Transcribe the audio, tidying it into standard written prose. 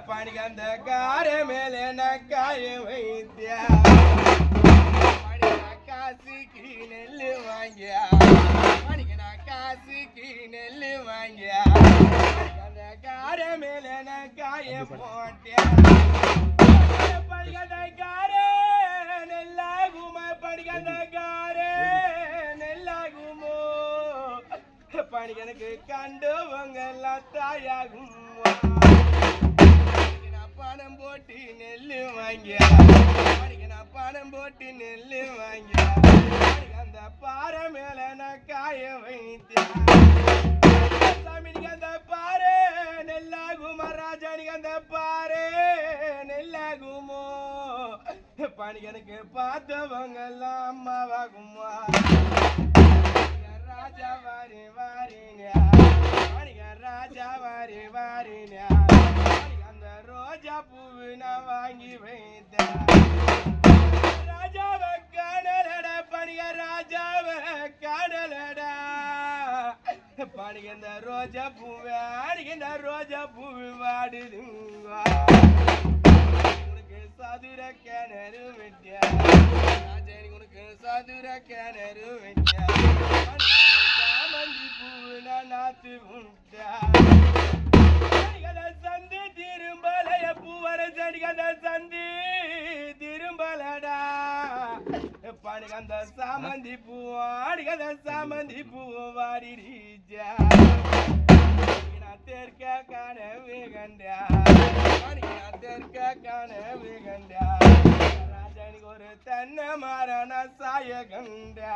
பணிக்கு அந்த கார மேல நக்காய வைத்தியா காசுக்கு நெல்லு வாங்கியா பணிக்கு நான் காசுக்கு நெல்லு வாங்கியா அந்த கார மேல நக்காய போட்டியா பணிக்கு கார நெல்லாகுமா பணிக்கு அந்த கார நெல்லாகுமோ பணிக்கு எனக்கு கண்டவங்க எல்லாம் தாயாகும் பணம் போட்டு நெல்லு வாங்கியா நான் பணம் போட்டு நெல்லு வாங்கியா அந்த பாறை மேல நான் காய வைத்தேன் சாமிக்கு அந்த பாறை நெல்லாகுமா ராஜானிக்கு அந்த பாறை நெல்லாகுமோ பணிக்கு எனக்கு பார்த்தவங்க எல்லாம் அம்மாவாகுமா ராஜா வாரி வாரினியா ராஜா வாரி வாரினியா ரோஜா பூவு நான் வாங்கி வைத்தேன் ராஜாவை காணலடா பணிக ராஜாவை காணலடா பணிக இந்த ரோஜா பூவை அடிக்கின்ற ரோஜா பூவு வாடுதுங்க உனக்கு சதுர கிணறு வெட்டியா ராஜானி உனக்கு சதுர கிணறு வெட்டியா சாமந்தி பூவு நான் நாத்து உண்டா சந்தி திரும்பலைய பூவர சடிகந்த சந்தி திரும்பலடா பணிக்கு அந்த சாமந்தி பூ அடிகந்த சாமந்தி பூ வாடிச்சா நான் தெற்க கனவு கண்டா பணிக்கு நான் தெற்க கனவு கண்டா ராஜானிக்கு ஒரு தென்னை மரண சாய கண்டா